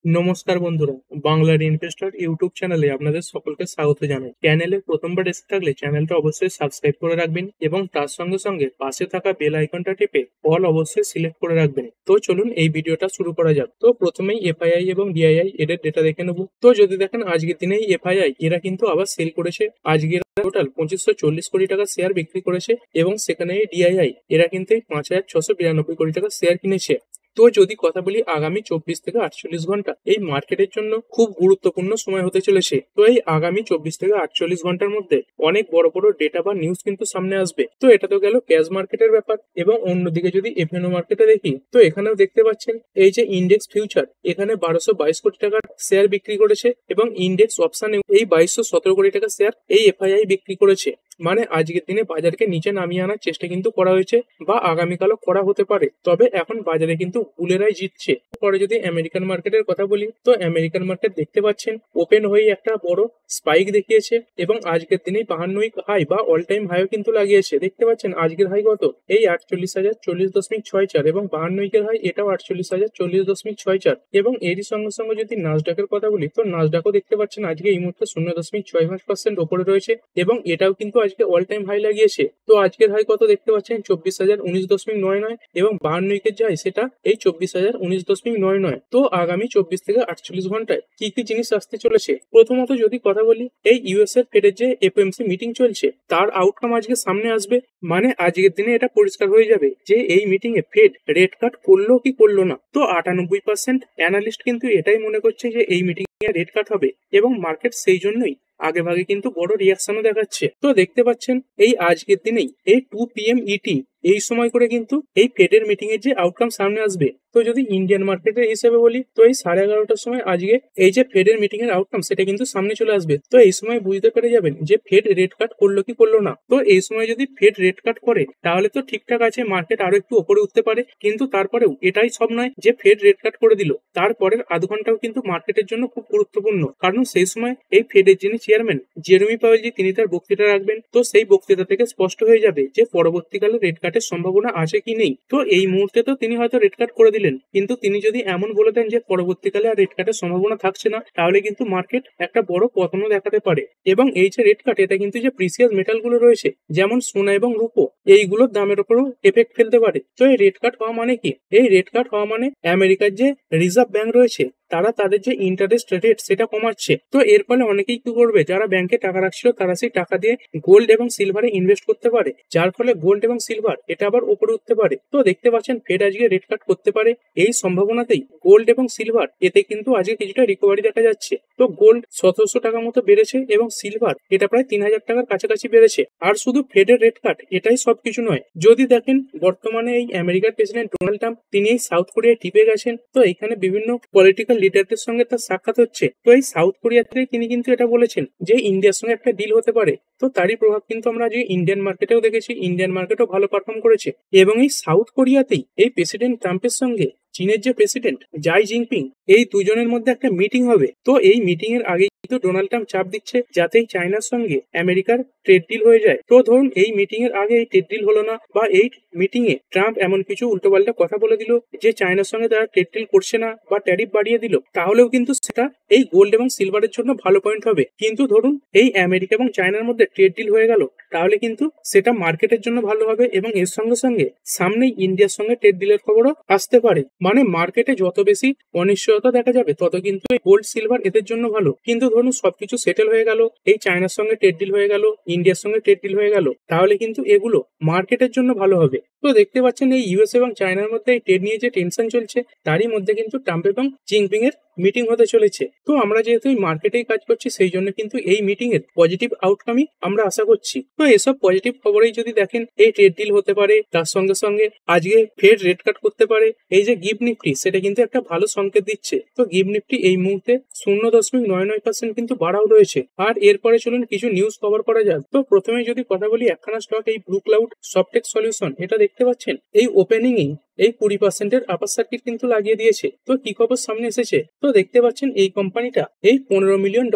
নমস্কার বন্ধুরা, বাংলার ইনভেস্টর ইউটিউব চ্যানেলে আপনাদের সকলকে স্বাগত জানাই। চ্যানেলে প্রথমবার এসে থাকলে চ্যানেলটা অবশ্যই সাবস্ক্রাইব করে রাখবেন এবং তার সঙ্গে সঙ্গে পাশে থাকা বেল আইকনটা টিপে অল অবশ্যই সিলেক্ট করে রাখবেন। তো চলুন এই ভিডিওটা শুরু করা যাক। তো প্রথমেই এফআইআই এবং ডিআইআই এদের ডেটা দেখে নেব। তো যদি দেখেন আজকের দিনেই এফআইআই এরা কিন্তু আবার সেল করেছে। আজকে টোটাল 2540 কোটি টাকা শেয়ার বিক্রি করেছে এবং সেখানে ডিআইআই এরা কিন্তু 5692 কোটি টাকা শেয়ার কিনেছে। তো যদি কথা বলি আগামী 24 থেকে 48 ঘন্টা এই মার্কেটের জন্য খুব গুরুত্বপূর্ণ সময় হতে চলেছে। তো এই আগামী 24 থেকে 48 ঘন্টার মধ্যে অনেক বড় বড় ডেটা বা নিউজ কিন্তু সামনে আসবে। তো এটা তো গেল ক্যাশ মার্কেটের ব্যাপার। এবং অন্যদিকে যদি এফএনও মার্কেটে দেখি, তো এখানেও দেখতে পাচ্ছেন এই যে ইন্ডেক্স ফিউচার এখানে 1222 কোটি টাকার শেয়ার বিক্রি করেছে এবং ইন্ডেক্স অপশনে এই 2217 কোটি টাকা শেয়ার এই এফআইআই বিক্রি করেছে। মানে আজকের দিনে বাজারকে নিচে নামিয়ে আনার চেষ্টা কিন্তু করা হয়েছে বা আগামীকালও করা হতে পারে। তবে এখন বাজারে কিন্তু বুলেরাই জিতছে। পরে যদি আমেরিকান মার্কেটের কথা বলি, তো আমেরিকান মার্কেট দেখতে পাচ্ছেন ওপেন হয়ে একটা বড় স্পাইক দেখিয়েছে এবং আজকের দিনেই 52 হাই বা অল টাইম হাইও কিন্তু লাগিয়েছে। দেখতে পাচ্ছেন আজকের হাই কত, এই 48,040.64 এবং 52 হাই এটাও 48,040.64 এবং এরই সঙ্গে সঙ্গে যদি নাসডাকের কথা বলি, তো নাসডাকও দেখতে পাচ্ছেন আজকে এই মুহূর্তে 0.65% ওপরে রয়েছে এবং এটাও কিন্তু আজকে অল টাইম হাই লাগিয়েছে। তো আজকের হাই কত দেখতে পাচ্ছেন 24,019.99 এবং 52 যে হাই সেটা এই 24,019.99। তো আগামী 24 থেকে 48 ঘন্টায় কি কি জিনিস আসতে চলেছে, প্রথমত যদি কথা বলি এই ইউএস এর ফেডের যে এফওএমসি মিটিং চলছে তার আউটকাম আজকে সামনে আসবে। মানে আজকের দিনে এটা পরিষ্কার হয়ে যাবে যে এই মিটিং এ ফেড রেট কাট করলো কি করলো না। তো 98% অ্যানালিস্ট কিন্তু এটাই মনে করছে যে এই মিটিং এ রেট কাট হবে এবং মার্কেট সেই জন্যই আগে ভাগে কিন্তু বড় রিয়াকশনও দেখাচ্ছে। তো দেখতে পাচ্ছেন এই আজকের দিনেই এই 2 PM ইটি এই সময় করে কিন্তু এই ফেডের মিটিং এর যে আউটকাম সামনে আসবে। তো যদি ইন্ডিয়ান মার্কেটের হিসেবে বলি, তো এই 11:30টার সময় আজকে এই যে ফেডের মিটিং এর আউটকাম সেটা কিন্তু সামনে চলে আসবে। তো এই সময় বুঝতে পেরে যাবেন যে ফেড রেট কাট করলো কি করলো না। তো এই সময় যদি ফেড রেট কাট করে তাহলে তো ঠিকঠাক আছে, মার্কেট আরো একটু উপরে উঠতে পারে। কিন্তু তারপরেও এটাই সব নয় যে ফেড রেট কাট করে দিল, তারপরের আধ ঘন্টাও কিন্তু মার্কেটের জন্য খুব গুরুত্বপূর্ণ। কারণ সেই সময় এই ফেডের যিনি চেয়ারম্যান জেরমি পাওয়েল জি তিনি তার বক্তৃতা রাখবেন। তো সেই বক্তৃতা থেকে স্পষ্ট হয়ে যাবে যে পরবর্তীকালে রেট কাটের সম্ভাবনা আছে কি নেই। তো এই মুহূর্তে তো তিনি হয়তো রেট কাট করে দিলেন, কিন্তু তিনি যদি এমন বলে দেন যে পরবর্তীকালে আর রেট কাটের সম্ভাবনা থাকছে না, তাহলে কিন্তু মার্কেট একটা বড় পতনও দেখাতে পারে। এবং এই যে রেট কাট এটা কিন্তু যে প্রিসিয়াস মেটাল গুলো রয়েছে যেমন সোনা এবং রূপো এইগুলোর দামের উপরও এফেক্ট ফেলতে পারে। তো এই রেট কাট হওয়া মানে কি, এই রেট কাট হওয়া মানে আমেরিকার যে রিজার্ভ ব্যাংক রয়েছে তারা তাদের যে ইন্টারেস্ট রেট সেটা কমাচ্ছে। তো এর ফলে অনেকেই কি করবে, যারা ব্যাংকে টাকা রাখছিল তারা সেই টাকা দিয়ে গোল্ড এবং সিলভারে ইনভেস্ট করতে পারে, যার ফলে গোল্ড এবং সিলভার এটা আবার উপরে উঠতে পারে। তো দেখতে পাচ্ছেন ফেড আজকে রেট কাট করতে পারে, এই সম্ভাবনাতেই গোল্ড এবং সিলভার এতে কিন্তু আজকে কিছুটা রিকভারি দেখা যাচ্ছে। তো গোল্ড 1700 টাকা মতো বেড়েছে এবং সিলভার এটা প্রায় 3000 টাকার কাছাকাছি বেড়েছে। আর শুধু ফেডের রেট কাট এটাই সবকিছু নয়। যদি দেখেন বর্তমানে এই আমেরিকার প্রেসিডেন্ট ডোনাল্ড ট্রাম্প তিনি এই সাউথ কোরিয়ায় টিপে গেছেন। তো এখানে বিভিন্ন পলিটিক্যাল লিডারদের সঙ্গে তার সাক্ষাৎ হচ্ছে। তো এই সাউথ কোরিয়াতে তিনি কিন্তু এটা বলেছেন যে ইন্ডিয়ার সঙ্গে একটা ডিল হতে পারে। তো তারই প্রভাব কিন্তু আমরা যে ইন্ডিয়ান মার্কেটেও দেখেছি, ইন্ডিয়ান মার্কেটও ভালো পারফর্ম করেছে। এবং এই সাউথ কোরিয়াতেই এই প্রেসিডেন্ট ট্রাম্পের সঙ্গে চীনের যে প্রেসিডেন্ট জাই জিনপিং এই দুজনের মধ্যে একটা মিটিং হবে। তো এই মিটিং এর আগে কিন্তু ডোনাল্ড ট্রাম্প চাপ দিচ্ছে যাতে চায়নার সঙ্গে আমেরিকার ট্রেড ডিল হয়ে যায়। তো ধরুন এই মিটিং এর আগে এই ট্রেড ডিল হলো না, বা এই মিটিং এ ট্রাম্প এমন কিছু উল্টোপাল্টা কথা বলে দিল যে চায়নার সঙ্গে তারা ট্রেড ডিল করছে না বা ট্যারিফ বাড়িয়ে দিল, তাহলেও কিন্তু সেটা এই গোল্ড এবং সিলভারের জন্য ভালো পয়েন্ট হবে। কিন্তু ধরুন এই আমেরিকা এবং চায়নার মধ্যে ট্রেড ডিল হয়ে গেল, তাহলে কিন্তু সেটা মার্কেটের জন্য ভালো হবে এবং এর সঙ্গে সঙ্গে সামনেই ইন্ডিয়ার সঙ্গে ট্রেড ডিলের খবরও আসতে পারে। মানে মার্কেটে যত বেশি অনিশ্চয়তা দেখা যাবে তত কিন্তু গোল্ড সিলভার এদের জন্য ভালো। কিন্তু ধরুন সবকিছু সেটেল হয়ে গেল, এই চায়নার সঙ্গে ট্রেড ডিল হয়ে গেল, ইন্ডিয়ার সঙ্গে ট্রেড ডিল হয়ে গেল, তাহলে কিন্তু এগুলো মার্কেটের জন্য ভালো হবে। তো দেখতে পাচ্ছেন এই ইউএস এবং চায়নার মধ্যে এই ট্রেড নিয়ে যে টেনশন চলছে তারই মধ্যে কিন্তু ট্রাম্প এবং জিনপিং এর মিটিং হতে চলেছে। তো আমরা যেহেতু এই মার্কেটেই কাজ করছি সেই জন্য কিন্তু এই মিটিং এর পজিটিভ আউটকামই আমরা আশা করছি। তো এসব পজিটিভ খবরেই যদি দেখেন এই ট্রেড ডিল হতে পারে, তার সঙ্গে সঙ্গে আজকে ফেড রেট কাট করতে পারে, এই যে গিফট নিফটি সেটা কিন্তু একটা ভালো সংকেত দিচ্ছে। তো গিফট নিফটি এই মুহূর্তে 0.99% কিন্তু বাড়াও রয়েছে। আর এরপরে চলুন কিছু নিউজ কভার করা যাক। তো প্রথমে যদি কথা বলি একখানা স্টক এই ব্লু ক্লাউড সফটেক সলিউশন, এটা দেখতে পাচ্ছেন এই ওপেনিং এই এই 20% আপার সার্কিট কিন্তু লাগিয়ে দিয়েছে। তো কি খবর সামনে এসেছে? তো দেখতে পাচ্ছেন এই কোম্পানিটা এই $15 মিলিয়ন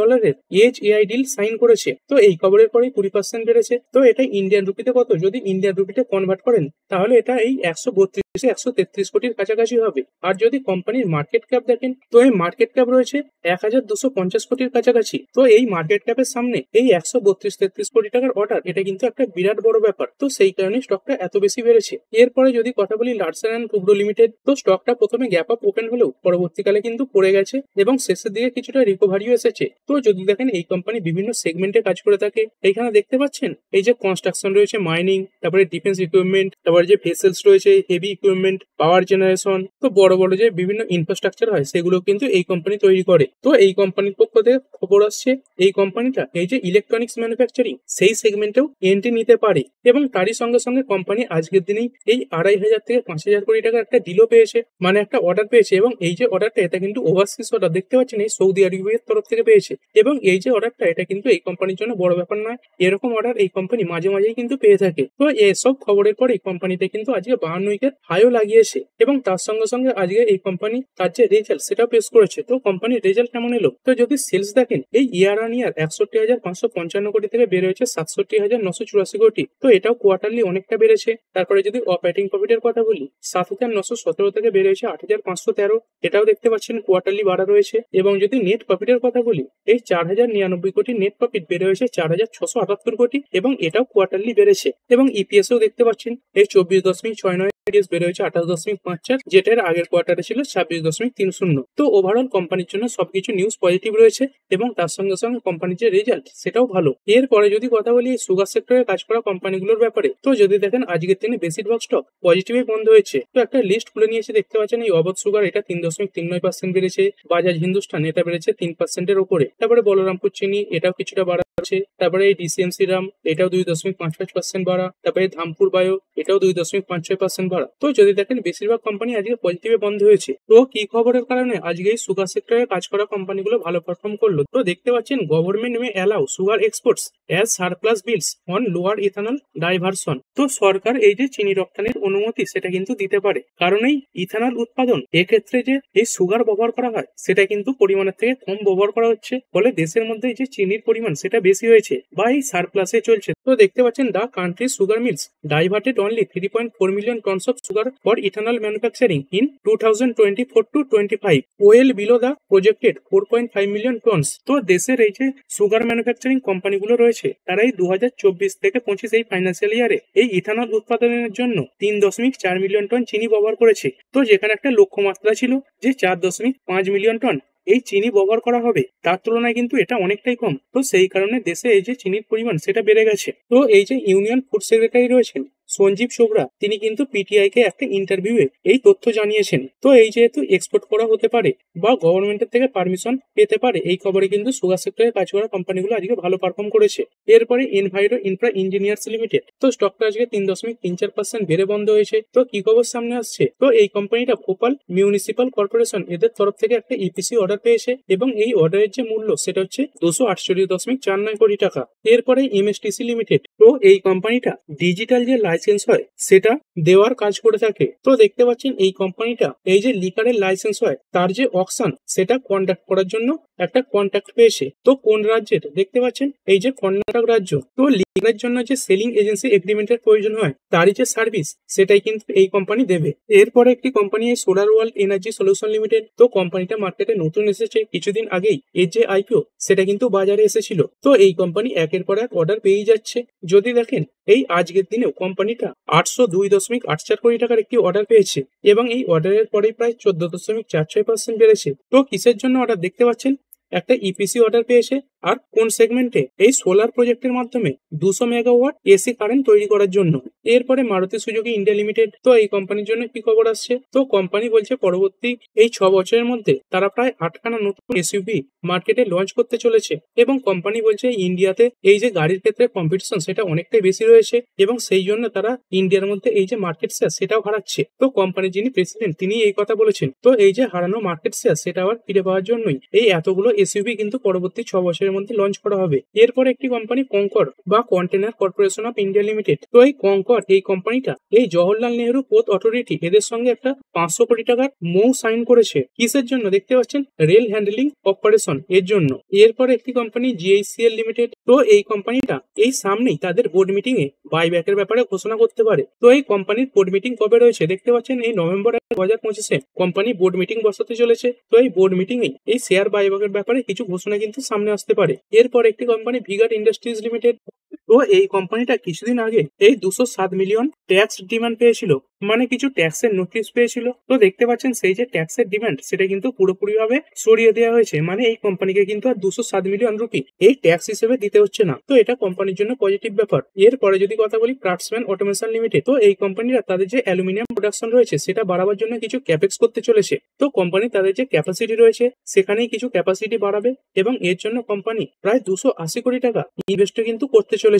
এজ এআই ডিল সাইন করেছে। তো এই খবরের পরেই 20% বেড়েছে। তো এটা ইন্ডিয়ান রুপিতে কত? যদি ইন্ডিয়ান রুপিতে কনভার্ট করেন তাহলে এটা এই 132-133 কোটির কাছাকাছি হবে। আর যদি কোম্পানির মার্কেট ক্যাপ দেখেন তো এই মার্কেট ক্যাপ রয়েছে 1250 কোটির কাছাকাছি। তো এই মার্কেট ক্যাপের সামনে এই 132-33 কোটি টাকার অর্ডার, এটা কিন্তু একটা বিরাট বড় ব্যাপার। তো সেই কারণে স্টকটা এত বেশি বেড়েছে। এরপরে যদি কথা বলি লার্সেন অ্যান্ড টুব্রো লিমিটেড, তো স্টকটা প্রথমে গ্যাপ আপ ওপেন হলেও পরবর্তীকালে কিন্তু পড়ে গেছে এবং শেষের দিকে কিছুটা রিকভারিও এসেছে। তো যদি দেখেন এই কোম্পানি বিভিন্ন সেগমেন্টে কাজ করে থাকে। এইখানে দেখতে পাচ্ছেন এই যে কনস্ট্রাকশন রয়েছে, মাইনিং, তারপরে ডিফেন্স ইকুইপমেন্ট, তারপরে যে ভেসেলস রয়েছে, হেভি ইকুইপমেন্ট, পাওয়ার জেনারেশন, তো বড় বড় যে বিভিন্ন ইনফ্রাস্ট্রাকচার হয় সেগুলো কিন্তু এই কোম্পানি তৈরি করে। তো এই কোম্পানির পক্ষ থেকে খবর আসছে এই কোম্পানিটা এই যে ইলেকট্রনিক্স ম্যানুফ্যাকচারিং সেই সেগমেন্টেও এন্ট্রি নিতে পারে এবং তারই সঙ্গে সঙ্গে কোম্পানি আজকের দিনেই এই 2,500 থেকে 5,000 কোটি টাকার একটা ডিলও পেয়েছে, মানে একটা অর্ডার পেয়েছে। এবং এই যে অর্ডারটা এটা কিন্তু ওভারসিজ অর্ডার, দেখতে পাচ্ছেন এই সৌদি আরবের তরফ থেকে পেয়েছে। এবং এই যে অর্ডারটা এটা কিন্তু এই কোম্পানির জন্য বড় ব্যাপার নয়, এরকম অর্ডার এই কোম্পানি মাঝে মাঝেই কিন্তু পেয়ে থাকে। তো এসব খবরের পরে এই কোম্পানিতে কিন্তু আজকে 52 উইকেট হাইও লাগিয়েছে এবং তার সঙ্গে সঙ্গে আজকে এই কোম্পানি তার যে রেজাল্ট সেটা পেশ করেছে। তো কোম্পানির রেজাল্ট কেমন এলো? তো যদি সেলস দেখেন এই ইয়ার অন ইয়ার 61,555 কোটি থেকে বেড়ে হয়েছে 67,984 কোটি। তো এটাও কোয়ার্টারলি অনেকটা বেড়েছে। তারপরে যদি অপারেটিং প্রফিটের কথা বলি 7,917 থেকে বেড়ে হয়েছে 8,513, এটাও দেখতে পাচ্ছেন কোয়ার্টারলি বাড়া রয়েছে। এবং যদি নেট প্রফিটের কথা বলি এই 4,099 কোটি নেট প্রফিট বেড়ে হয়েছে 4,678 কোটি এবং এটাও কোয়ার্টারলি বেড়েছে। এবং ইপিএসও দেখতে পাচ্ছেন এই 24.69 ইপিএস বেড়ে হয়েছে 28.54, যেটার আগের কোয়ার্টারে ছিল 26.30। তো ওভারঅল কোম্পানির জন্য সবকিছু নিউজ পজিটিভ রয়েছে এবং তার সঙ্গে সঙ্গে কোম্পানির যে রেজাল্ট সেটাও ভালো। এরপরে যদি কথা বলি সুগার সেক্টরে কাজ করা কোম্পানিগুলোর ব্যাপারে, তো যদি দেখেন আজকের দিনে বেশিরভাগ স্টক পজিটিভে বন্ধ হয়েছে। তো একটা লিস্ট খুলে নিয়েছে, দেখতে পাচ্ছেন এই অবধ সুগার এটা 3.39% বেড়েছে, বাজাজ হিন্দুস্তান এটা বেড়েছে 3%-এর উপরে, তারপরে বলরামপুর চিনি এটাও কিছুটা বাড়া আছে, তারপরে এই ডিসিএমসি রাম এটাও 2.55% বাড়া, তারপরে ধামপুর বায়ো এটাও 2.56% বাড়া। তো যদি দেখেন বেশিরভাগ কোম্পানি আজকে পজিটিভে বন্ধ হয়েছে। তো কি খবরের কারণে আজকে এই সুগার সেক্টরে কাজ করা কোম্পানিগুলো ভালো পারফর্ম করলো? তো দেখতে পাচ্ছেন government may allow sugar exports as surplus builds on lower ethanol diversion. তো সরকার এই যে চিনি রপ্তানির অনুমতি সেটা কিন্তু দিতে পারে, কারণ এই ইথানল উৎপাদন এক্ষেত্রে যে এই সুগার ব্যবহার করা হয় সেটা কিন্তু পরিমাণের থেকে কম ব্যবহার করা হচ্ছে, ফলে দেশের মধ্যে যে চিনির পরিমাণ সেটা বেশি হয়েছে বা এই সারপ্লাসে চলছে। তো দেখতে পাচ্ছেন the country sugar mills diverted only 3.4 million tons of sugar for ethanol manufacturing in 2024-25, well below the projected 4.5 million tons. তো দেশের এই যে সুগার ম্যানুফ্যাকচারিং কোম্পানিগুলো রয়েছে তারা এই 2024 থেকে 25 এই ফাইন্যান্সিয়াল ইয়ারে এই ইথানল উৎপাদনের জন্য 3.4 মিলিয়ন টন চিনি ব্যবহার করেছে। তো যেখানে একটা লক্ষ্যমাত্রা ছিল যে 4.5 মিলিয়ন টন এই চিনি ব্যবহার করা হবে, তার তুলনায় কিন্তু এটা অনেকটাই কম। তো সেই কারণে দেশে এই যে চিনির পরিমাণ সেটা বেড়ে গেছে। তো এই যে ইউনিয়ন ফুড সেক্রেটারি রয়েছেন সঞ্জীব সোবরা, তিনি কিন্তু পিটিআই কে একটা ইন্টারভিউয়ে এই তথ্য জানিয়েছেন। তো এই যেহেতু এক্সপোর্ট করা হতে পারে বা গভর্নমেন্টের থেকে পারমিশন পেতে পারে, এই খবরে কিন্তু সুগার সেক্টরে কাজ করা কোম্পানিগুলো আজকে ভালো পারফর্ম করেছে। এরপরে এনভাইরো ইনফ্রা ইঞ্জিনিয়ার্স লিমিটেড, তো স্টকটা আজকে 3.34% বেড়ে বন্ধ হয়েছে। তো কি খবর সামনে আসছে? তো এই কোম্পানিটা ভোপাল মিউনিসিপাল কর্পোরেশন এদের তরফ থেকে একটা ইপিসি অর্ডার পেয়েছে এবং এই অর্ডারের যে মূল্য সেটা হচ্ছে 248.49 কোটি টাকা। এরপরে এমএসটিসি লিমিটেড, তো এই কোম্পানিটা ডিজিটাল যে লাইসেন্স হয় সেটা দেওয়ার কাজ করে থাকে। তো দেখতে পাচ্ছেন এই কোম্পানিটা এই যে লিকারের লাইসেন্স হয় তার যে অকশন সেটা কন্ডাক্ট করার জন্য একটা কন্ট্যাক্ট পেয়েছে। তো কোন রাজ্যের? দেখতে পাচ্ছেন এই যে কর্ণাটক রাজ্য। তো লিকারের জন্য যে সেলিং এজেন্সি এগ্রিমেন্টের প্রয়োজন হয় তারই যে সার্ভিস সেটাই কিন্তু এই কোম্পানি দেবে। এরপরে একটি কোম্পানি এই solar world energy solution limited, তো কোম্পানিটা মার্কেটে নতুন এসেছে কিছুদিন আগেই, এর যে আইপিও সেটা কিন্তু বাজারে এসেছিল। তো এই কোম্পানি একের পর এক অর্ডার পেয়ে যাচ্ছে। যদি দেখেন এই আজকের দিনেও কোম্পানিটা 802.84 কোটি টাকার একটি অর্ডার পেয়েছে এবং এই অর্ডারের পরেই প্রায় 14.46% বেড়েছে। তো কিসের জন্য অর্ডার? দেখতে পাচ্ছেন একটা ইপিসি অর্ডার পেয়েছে। আর কোন সেগমেন্টে? এই সোলার প্রজেক্টের মাধ্যমে 200 মেগাওয়াট এসি কারেন্ট তৈরি করার জন্য। এরপরে মারুতি সুজুকি ইন্ডিয়া লিমিটেড, তো এই কোম্পানির জন্য কি খবর আসছে? তো কোম্পানি বলছে পরবর্তী এই 6 বছরের মধ্যে তারা প্রায় 8খানা নতুন এসইউভি মার্কেটে লঞ্চ করতে চলেছে এবং কোম্পানি বলছে ইন্ডিয়াতে এই যে গাড়ির ক্ষেত্রে কম্পিটিশন সেটা অনেকটাই বেশি রয়েছে এবং সেই জন্য তারা ইন্ডিয়ার মধ্যে এই যে মার্কেট শেয়ার সেটাও হারাচ্ছে। তো কোম্পানির যিনি প্রেসিডেন্ট তিনি এই কথা বলেছেন। তো এই যে হারানো মার্কেট শেয়ার সেটা আবার ফিরে পাওয়ার জন্যই এই এতগুলো এসইউভি কিন্তু পরবর্তী 6 বছরের মধ্যে লঞ্চ করা হবে। এরপর একটি কোম্পানি কঙ্কর বা container corporation of India limited. তো এই কঙ্কর এই কোম্পানিটা এই জওহরলাল নেহরু পোর্ট অথরিটি এদের সঙ্গে একটা 500 কোটি টাকার মৌ সাইন করেছে। কিসের জন্য দেখতে পাচ্ছেন? রেল হ্যান্ডলিং অপারেশন এর জন্য। এরপর একটি কোম্পানি জিআইসিএল লিমিটেড। তো এই কোম্পানিটা এই সামনেই তাদের বোর্ড মিটিং এ বাইব্যাকের ব্যাপারে ঘোষণা করতে পারে। তো এই কোম্পানির বোর্ড মিটিং কবে রয়েছে দেখতে পাচ্ছেন? এই নভেম্বর 2025 কোম্পানি বোর্ড মিটিং বসাতে চলেছে। তো এই বোর্ড মিটিং এই শেয়ার বাইব্যাকের ব্যাপারে কিছু ঘোষণা কিন্তু সামনে আসতে পারে। এরপর একটি কোম্পানি ভিগার্ড ইন্ডাস্ট্রিজ লিমিটেড। তো এই কোম্পানিটা কিছুদিন আগে এই 207 মিলিয়ন ট্যাক্স ডিমান্ড পেয়েছিল, মানে কিছু ট্যাক্সের নোটিশ পেয়েছিল। তো দেখতে পাচ্ছেন সেই যে ট্যাক্সের ডিমান্ড সেটা কিন্তু পুরোপুরিভাবে সরিয়ে দেওয়া হয়েছে, মানে এই কোম্পানিকে কিন্তু আর 207 মিলিয়ন রুপি এই ট্যাক্স হিসেবে দিতে হচ্ছে না। তো এটা কোম্পানির জন্য পজিটিভ ব্যাপার। এরপরে যদি কথা বলি ক্রাফটসম্যান অটোমেশন লিমিটেড। তো এই কোম্পানিরা তাদের যে অ্যালুমিনিয়াম প্রোডাকশন রয়েছে সেটা বাড়াবার জন্য কিছু ক্যাপেক্স করতে চলেছে। তো কোম্পানি তাদের যে ক্যাপাসিটি রয়েছে সেখানেই কিছু ক্যাপাসিটি বাড়াবে এবং এর জন্য কোম্পানি প্রায় 280 কোটি টাকা ইনভেস্ট কিন্তু করতে চলেছে।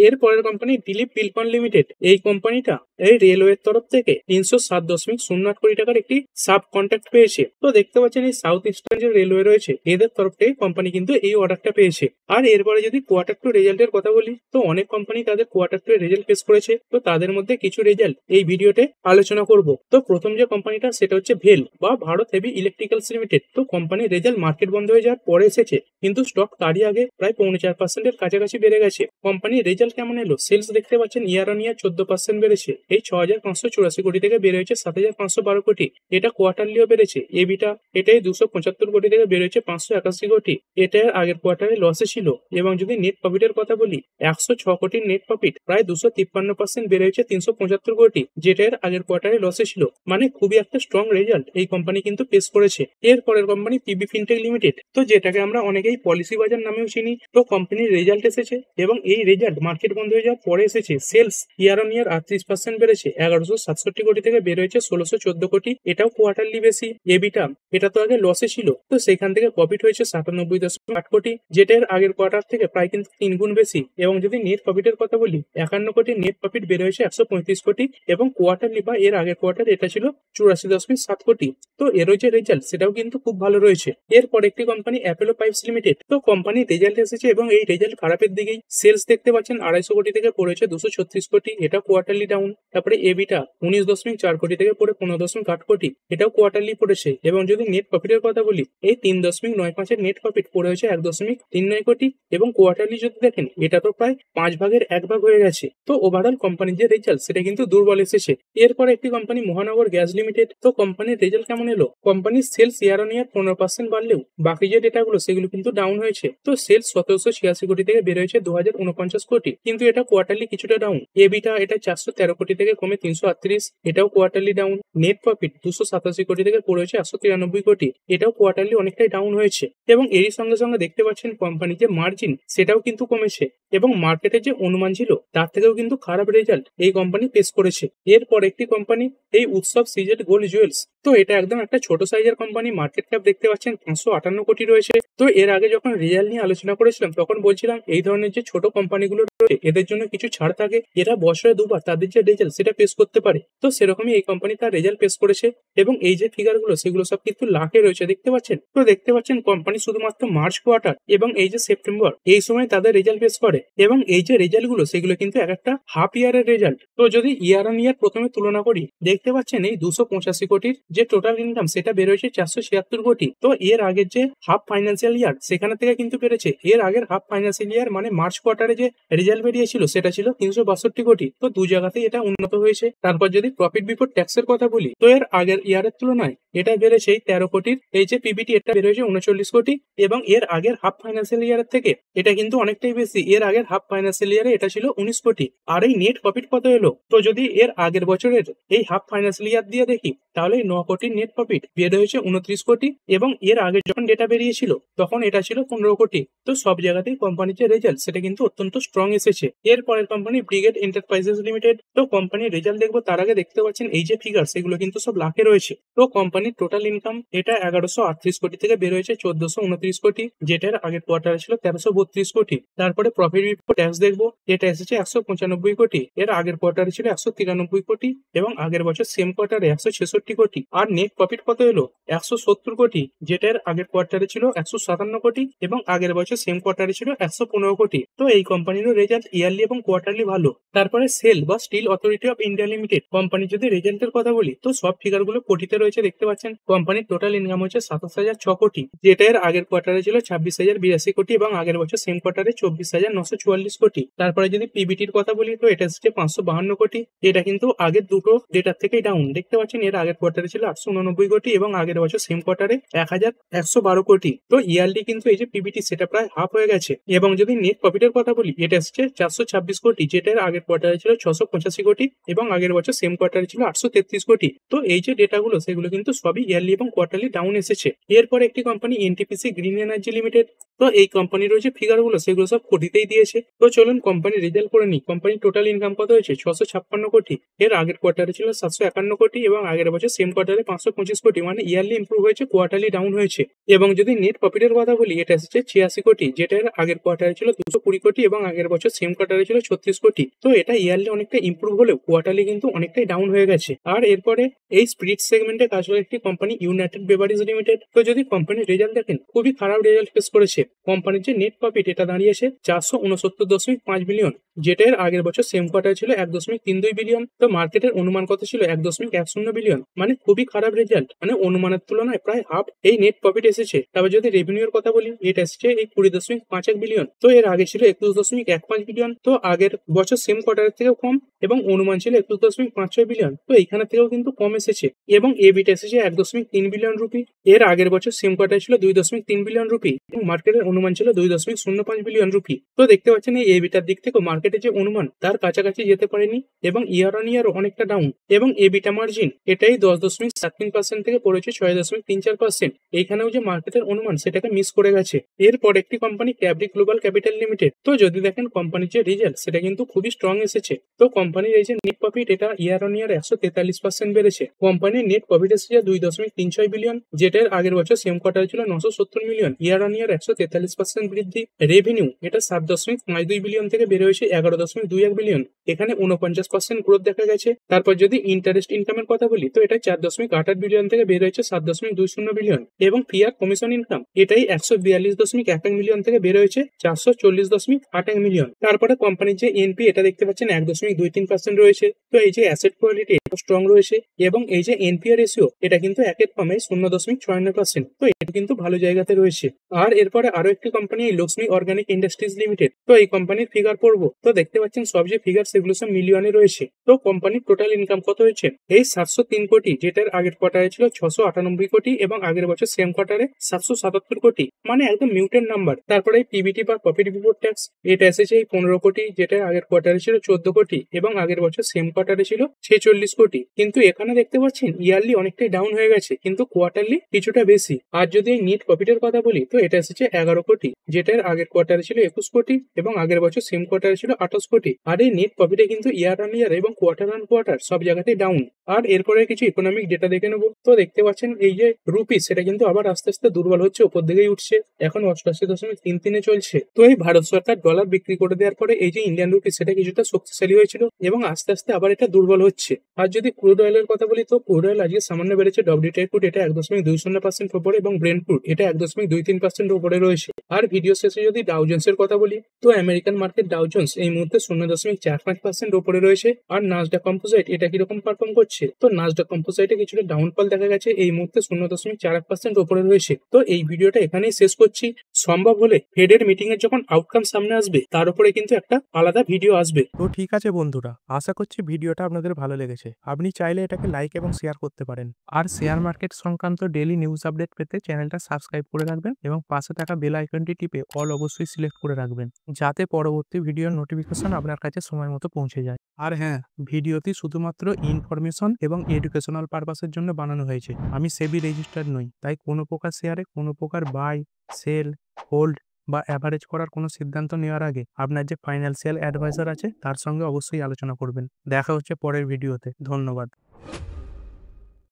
এরপরের কোম্পানি দিলীপ বিলকন লিমিটেড। এই কোম্পানিটা এই রেলওয়ের তরফ থেকে 307.08 কোটি টাকার একটি সাব কন্ট্রাক্ট পেয়েছে। তো দেখতে পাচ্ছেন এই সাউথ ইস্টার্ন যে রেলওয়ে রয়েছে এদের তরফ থেকে কোম্পানি কিন্তু এই অর্ডারটা পেয়েছে। আর এরপরে যদি কোয়ার্টার টু রেজাল্টের কথা বলি, তো অনেক কোম্পানি তাদের কোয়ার্টার টু রেজাল্ট পেশ করেছে। তো তাদের মধ্যে কিছু রেজাল্ট এই ভিডিওতে আলোচনা করব। তো প্রথম যে কোম্পানিটা সেটা হচ্ছে ভেল বা ভারত হেভি ইলেকট্রিক্যালস লিমিটেড। তো কোম্পানির রেজাল্ট মার্কেট বন্ধ হয়ে যাওয়ার পরে এসেছে, কিন্তু স্টক তারই আগে প্রায় 4.5% কাছাকাছি বেড়ে গেছে। কোম্পানির রেজাল্ট কেমন এলো? সেলস দেখতে পাচ্ছেন ইয়ার অন ইয়ার 14% বেড়েছে, এই 6,584 কোটি থেকে বেড়ে হয়েছে 7,512 কোটি। এটা কোয়ার্টারলিও বেড়েছে। এবিটা এটাই 275 কোটি থেকে বেড়ে হয়েছে 581 কোটি। এটা আগের কোয়ার্টারে লসে ছিল। এবং যদি নেট প্রফিটের কথা বলি, 106 কোটির নেট প্রফিট প্রায় 253% বেড়ে হয়েছে 375 কোটি, যেটা এর আগের কোয়ার্টারে লসে ছিল। মানে খুবই একটা স্ট্রং রেজাল্ট এই কোম্পানি কিন্তু পেশ করেছে। এরপরের কোম্পানি পিবি ফিনটেক লিমিটেড। তো যেটাকে আমরা অনেকেই পলিসি বাজার নামেও চিনি। তো কোম্পানির রেজাল্ট এসেছে এবং এই রেজাল্ট মার্কেট বন্ধ হয়ে যাওয়ার পরে এসেছে। সেলস ইয়ার অন ইয়ার 38% বেড়েছে, 1167 কোটি থেকে বের হয়েছে 1614 কোটি। এটাও কোয়ার্টারলি বেশি। এবিটা এটা তো আগে লসে ছিল, তো সেখান থেকে প্রফিট হয়েছে 97.8 কোটি, যেটা এর আগের কোয়ার্টার থেকে প্রায় কিন্তু 3 গুণ বেশি। এবং যদি নেট প্রফিটের কথা বলি, 51 কোটি নেট প্রফিট বের হয়েছে 135 কোটি। এবং কোয়ার্টারলি বা এর আগের কোয়ার্টার এটা ছিল 84.7 কোটি। তো এরও যে রেজাল্ট সেটাও কিন্তু খুব ভালো রয়েছে। এরপর একটি কোম্পানি অ্যাপোলো পাইপস লিমিটেড। তো কোম্পানির রেজাল্ট এসেছে এবং এই রেজাল্ট খারাপের দিকেই। সেলস দেখতে পাচ্ছেন 250 কোটি থেকে পড়েছে 236 কোটি, এটা কোয়ার্টারলি ডাউন। তারপরে এবিটা 19.4 কোটি থেকে পড়ে 15.8 কোটি, এটাও কোয়ার্টারলি পড়েছে। এবং যদি নেট প্রফিটের কথা বলি, এই 3.95 এর নেট প্রফিট পড়ে হয়েছে 1.39 কোটি। এবং কোয়ার্টারলি যদি দেখেন এটা তো প্রায় 5 ভাগের 1 ভাগ হয়ে গেছে। তো ওভারঅল কোম্পানির যে রেজাল্ট সেটা কিন্তু দুর্বল এসেছে। এরপর একটি কোম্পানি মহানগর গ্যাস লিমিটেড। তো কোম্পানির রেজাল্ট কেমন এলো? কোম্পানির সেলস ইয়ার অন ইয়ার 15% বাড়লেও বাকি যে ডেটাগুলো সেগুলো কিন্তু ডাউন হয়েছে। তো সেলস 1786 কোটি থেকে বের হয়েছে 2049 কোটি, কিন্তু এটা কোয়ার্টারলি কিছুটা ডাউন। এবিটা এটা 413 কোটি থেকে কমে 338, এটাও কোয়ার্টারলি ডাউন। নেট প্রফিট 287 কোটি থেকে পড়ে হয়েছে 193 কোটি, এটাও কোয়ার্টারলি অনেকটাই ডাউন হয়েছে। এবং এরই সঙ্গে সঙ্গে দেখতে পাচ্ছেন কোম্পানির যে মার্জিন সেটাও কিন্তু কমেছে এবং মার্কেটে যে অনুমান ছিল তার থেকেও কিন্তু খারাপ রেজাল্ট এই কোম্পানি পেশ করেছে। এরপর একটি কোম্পানি এই উৎসব সিজেড গোল্ড জুয়েলস। তো এটা একদম একটা ছোট সাইজের কোম্পানি। মার্কেট ক্যাপ দেখতে পাচ্ছেন 558 কোটি রয়েছে। তো এর আগে যখন রেজাল্ট নিয়ে আলোচনা করেছিলাম তখন বলছিলাম এই ধরনের যে ছোট কোম্পানিগুলো রয়েছে এদের জন্য কিছু ছাড় থাকে, এরা বছরে দুবার তাদের যে রেজাল্ট সেটা পেশ করতে পারে। তো সেরকমই এই কোম্পানি তার রেজাল্ট পেশ করেছে এবং এই যে ফিগার গুলো সেগুলো সব কিন্তু লাখে রয়েছে দেখতে পাচ্ছেন। তো দেখতে পাচ্ছেন কোম্পানি শুধুমাত্র মার্চ কোয়ার্টার এবং এই যে সেপ্টেম্বর এই সময় তাদের রেজাল্ট পেশ করে এবং এই যে রেজাল্ট গুলো সেগুলো কিন্তু এক একটা হাফ ইয়ারের রেজাল্ট। তো যদি ইয়ার অন ইয়ার প্রথমে তুলনা করি, দেখতে পাচ্ছেন এই 285 কোটির যে টোটাল ইনকাম সেটা বের হয়েছে 476 কোটি। তো এর আগের যে হাফ ফাইন্যান্সিয়াল ইয়ার সেখানে থেকে কিন্তু বেড়েছে। এর আগের হাফ ফাইন্যান্সিয়াল ইয়ার মানে মার্চ কোয়ার্টারে যে রেজাল্ট বেরিয়েছিল সেটা ছিল 362 কোটি। তো দু জায়গাতেই এটা উন্নত হয়েছে। তারপর যদি প্রফিট বিফোর ট্যাক্সের কথা বলি, তো এর আগের ইয়ারের তুলনায় এটা বেড়েছে 13 কোটির। এই যে পিবিটি এটা বের হয়েছে 39 কোটি এবং এর আগের হাফ ফাইন্যান্সিয়াল ইয়ারের থেকে এটা কিন্তু অনেকটাই বেশি। এর আগের হাফ ফাইন্যান্সিয়াল ইয়ারে এটা ছিল 19 কোটি। আর এই নেট প্রফিট কত এলো? তো যদি এর আগের বছরের এই হাফ ফাইন্যান্সিয়াল ইয়ার দিয়ে দেখি তাহলে 9 কোটির নেট প্রফিট বের হয়েছে 29 কোটি এবং এর আগে যখন ডেটা বেরিয়েছিল তখন এটা ছিল 15 কোটি। তো সব জায়গাতেই কোম্পানির যে রেজাল্ট সেটা কিন্তু অত্যন্ত স্ট্রং এসেছে। এর পরের কোম্পানি ব্রিগেড এন্টারপ্রাইজেস লিমিটেড। তো কোম্পানির রেজাল্ট দেখবো তার তার আগে দেখতে পাচ্ছেন এই যে ফিগার সেগুলো কিন্তু সব লাখে রয়েছে। তো কোম্পানির টোটাল ইনকাম এটা 1138 কোটি থেকে বের হয়েছে 1429 কোটি, যেটার আগের কোয়ার্টারে ছিল 1332 কোটি। তারপরে প্রফিট বিফোর ট্যাক্স দেখবো, এটা এসেছে 195 কোটি, এর আগের কোয়ার্টারে ছিল 193 কোটি এবং আগের বছর সেম কোয়ার্টারে 166 কোটি। আর নেট প্রফিট কত এলো 170 কোটি, যেটার আগের কোয়ার্টারে ছিল 157 কোটি এবং আগের বছর সেম কোয়ার্টারে ছিল 115 কোটি। তো এই কোম্পানিরও রেজাল্ট ইয়ারলি এবং কোয়ার্টারলি ভালো। তারপরে সেল বা স্টিল অথরিটি অফ ইন্ডিয়া লিমিটেড কোম্পানির যদি রেজাল্টের কথা বলি, তো সব ফিগারগুলো কোটিতে রয়েছে। দেখতে পাচ্ছেন কোম্পানির টোটাল ইনকাম হচ্ছে 27,006 কোটি, যেটা এর আগের কোয়ার্টারে ছিল 26,082 কোটি এবং আগের বছর সেম কোয়ার্টারে 24,944 কোটি। তারপরে যদি পিবিটির কথা বলি, তো এটা হচ্ছে 552 কোটি, এটা কিন্তু আগের দুটো ডেটার থেকেই ডাউন। দেখতে পাচ্ছেন এর আগের কোয়ার্টারে ছিল 889 কোটি এবং আগের বছর সেম কোয়ার্টারে 1112 কোটি। তো ইয়ারলি কিন্তু এই যে পিবিটি সেটা প্রায় হাফ হয়ে গেছে। এবং যদি নেট প্রফিটের কথা বলি, এটা হচ্ছে 426 কোটি, যেটার আগের কোয়ার্টারে ছিল 685 কোটি এবং আগের বছর সেম কোয়ার্টারে ছিল 833 কোটি। তো এই যে ডেটাগুলো সেগুলো কিন্তু সবই ইয়ারলি এবং কোয়ার্টারলি ডাউন এসেছে। এরপর একটি company NTPC green energy limited, তো এই কোম্পানির যে ফিগারগুলো সেগুলো সব কোটিতেই দিয়েছে। তো চলুন কোম্পানির রেজাল্ট করে নিই। কোম্পানির টোটাল ইনকাম কত হয়েছে 656 কোটি, এর আগের কোয়ার্টারে ছিল 751 কোটি এবং আগের বছর সেম কোয়ার্টারে 525 কোটি, মানে ইয়ারলি ইমপ্রুভ হয়েছে, কোয়ার্টারলি ডাউন হয়েছে। এবং যদি নেট প্রফিটের কথা বলি, এটা এসেছে 86 কোটি, যেটা এর আগের কোয়ার্টারে ছিল 220 কোটি এবং আগের বছর সেম কোয়ার্টারে ছিল 36 কোটি। তো এটা ইয়ারলি অনেকটা ইমপ্রুভ হলেও কোয়ার্টারলি কিন্তু অনেকটাই ডাউন হয়ে গেছে। আর এরপরে এই স্পিরিট সেগমেন্টে কাজ করে একটি কোম্পানি ইউনাইটেড বেভারেজ লিমিটেড। তো যদি কোম্পানির রেজাল্ট দেখেন, খুবই খারাপ রেজাল্ট ফেস করেছে। কোম্পানির যে নেট প্রফিট এটা দাঁড়িয়েছে 469.5 বিলিয়ন, যেটা এর আগের বছর সেম কোয়ার্টারে ছিল 1.32 বিলিয়ন। তো মার্কেটের অনুমান কত ছিল 1.10 বিলিয়ন, মানে খুবই খারাপ রেজাল্ট, মানে অনুমানের তুলনায় প্রায় হাফ এই নেট প্রফিট এসেছে। তবে যদি রেভিনিউর কথা বলি, এটা এসেছে এই 20.51 বিলিয়ন, তো এর আগে ছিল 21.15 বিলিয়ন। তো আগের বছর সেম কোয়ার্টারের থেকেও কম এবং অনুমান ছিল 21.56 বিলিয়ন, তো এইখানে থেকেও কিন্তু কম এসেছে। এবং এবিটা এসেছে 1.3 বিলিয়ন রুপি, এর আগের বছর সেম কোয়ার্টারে ছিল 2.3 বিলিয়ন রুপি এবং মার্কেটের অনুমান ছিল 2.05 বিলিয়ন রুপি। তো দেখতে পাচ্ছেন এই এবিটার দিক থেকে মার্কেটের যে অনুমান তার কাছাকাছি যেতে পারেনি এবং ইয়ার অন ইয়ার অনেকটা ডাউন। এবং এবিটা মার্জিন এটাই 10.73% থেকে পড়েছে 6.34%। এইখানেও যে মার্কেটের অনুমান সেটাকে মিস করে গেছে। এরপর একটি কোম্পানি ক্যাবরি গ্লোবাল ক্যাপিটাল লিমিটেড। তো যদি দেখেন কোম্পানির যে রেজাল্ট সেটা কিন্তু খুবই স্ট্রং এসেছে। তো কোম্পানির এই যে নেট প্রফিট এটা ইয়ার অন ইয়ার 143% বেড়েছে। কোম্পানির নেট প্রফিট এসেছে 2.36 বিলিয়ন, যেটার আগের বছর সেম কোয়ার্টারে ছিল 970 মিলিয়ন, ইয়ার অন ইয়ার 143% বৃদ্ধি। রেভিনিউ এটা 7.52 বিলিয়ন থেকে বেড়ে হয়েছে 11.21 বিলিয়ন, এখানে 49% গ্রোথ দেখা গেছে। তারপর যদি ইন্টারেস্ট ইনকামের কথা বলি, তো এটা 4.88 বিলিয়ন থেকে বের হয়েছে 7.20 বিলিয়ন। এবং ফি আর কমিশন ইনকাম এটাই 142.11 মিলিয়ন থেকে বের হয়েছে 440.81 মিলিয়ন। তারপরে কোম্পানির যে এনপি এটা দেখতে পাচ্ছেন 1.23% রয়েছে। তো এই যে অ্যাসেট কোয়ালিটি স্ট্রং রয়েছে এবং এই যে এনপিআর রেশিও এটা কিন্তু একের কমে 0.56%, তো এটা কিন্তু ভালো জায়গাতে রয়েছে। আর এরপরে আরো একটি company Lakshmi organic industries limited. তো এই কোম্পানির ফিগার পড়বো, তো দেখতে পাচ্ছেন সব যে ফিগার সেগুলো সব মিলিয়নে রয়েছে। তো কোম্পানির টোটাল ইনকাম কত হয়েছে এই 703 কোটি, যেটার আগের কোয়ার্টারে ছিল 698 কোটি এবং আগের বছর সেম কোয়ার্টারে 777 কোটি, মানে একদম মিউটেন্ট নাম্বার। তারপরে পিবিটি বা প্রফিট বিফোর ট্যাক্স এটা এসেছে এই 15 কোটি, যেটা আগের কোয়ার্টারে ছিল 14 কোটি এবং আগের বছর সেম কোয়ার্টারে ছিল 46 কোটি। কিন্তু এখানে দেখতে পাচ্ছেন ইয়ারলি অনেকটাই ডাউন হয়ে গেছে, কিন্তু কোয়ার্টারলি কিছুটা বেশি। আর যদি এই নেট প্রফিটের কথা বলি, তো এটা এসেছে 11 কোটি, যেটার আগের কোয়ার্টারে ছিল 21 কোটি এবং আগের বছর সেম কোয়ার্টারে ছিল 28 কোটি। আর এই নেট প্রফিটে কিন্তু ইয়ার অন ইয়ার এবং কোয়ার্টার অন কোয়ার্টার সব জায়গাতেই ডাউন। আর এরপরে কিছু ইকোনমিক ডেটা দেখে নেবো। তো দেখতে পাচ্ছেন এই যে রুপি সেটা কিন্তু আবার আস্তে আস্তে দুর্বল হচ্ছে, উপর দিকেই উঠছে, এখন 88.33 চলছে। তো এই ভারত সরকার ডলার বিক্রি করে দেওয়ার পরে এই যে ইন্ডিয়ান রুপি সেটা কিছুটা শক্তিশালী হয়েছিল এবং আস্তে আস্তে আবার এটা দুর্বল হচ্ছে। আর যদি ক্রুড অয়েলের কথা বলি, তো ক্রুড অয়েল আজকে সামান্য বেড়েছে। ডব্লিউটিআই ক্রুড এটা 1.20% উপরে এবং ব্রেন্ট ক্রুড এটা 1.23% উপরে রয়েছে। আর ভিডিও শেষে যদি ডাউ জোন্সের কথা বলি, তো আমেরিকান মার্কেট ডাউ জোন্স এই মুহূর্তে 0.45% উপরে রয়েছে। আর নাসডাক কম্পোজিট এটা কিরকম পারফর্ম করছে, তো নাসডাক কম্পোজিটে কিছুটা ডাউনফল দেখা গেছে, এই মুহূর্তে 0.41% উপরে রয়েছে। তো এই ভিডিওটা এখানেই শেষ করছি। সম্ভব হলে ফেডের মিটিং এর যখন আউটকাম সামনে আসবে তার উপরে কিন্তু একটা আলাদা ভিডিও আসবে। তো ঠিক আছে বন্ধুরা, আশা করছি ভিডিওটা আপনাদের ভালো লেগেছে। আপনি চাইলে এটাকে লাইক এবং শেয়ার করতে পারেন। আর শেয়ার মার্কেট সংক্রান্ত ডেইলি নিউজ আপডেট পেতে চ্যানেলটা সাবস্ক্রাইব করে রাখবেন এবং পাশে থাকা বেল আইকনটি টিপে অল অবশ্যই সিলেক্ট করে রাখবেন, যাতে পরবর্তী ভিডিওর নোটিফিকেশন আপনার কাছে সময় মতো পৌঁছে যায়। আর হ্যাঁ, ভিডিওটি শুধুমাত্র ইনফরমেশন এবং এডুকেশনাল পারপাসের জন্য বানানো হয়েছে। আমি সেবি রেজিস্টার্ড নই, তাই কোনো প্রকার শেয়ারে কোনো প্রকার বাই, সেল, হোল্ড বা অ্যাভারেজ করার কোনো সিদ্ধান্ত নেওয়ার আগে আপনার যে ফাইন্যান্সিয়াল অ্যাডভাইজার আছে তার সঙ্গে অবশ্যই আলোচনা করবেন। দেখা হচ্ছে পরের ভিডিওতে। ধন্যবাদ।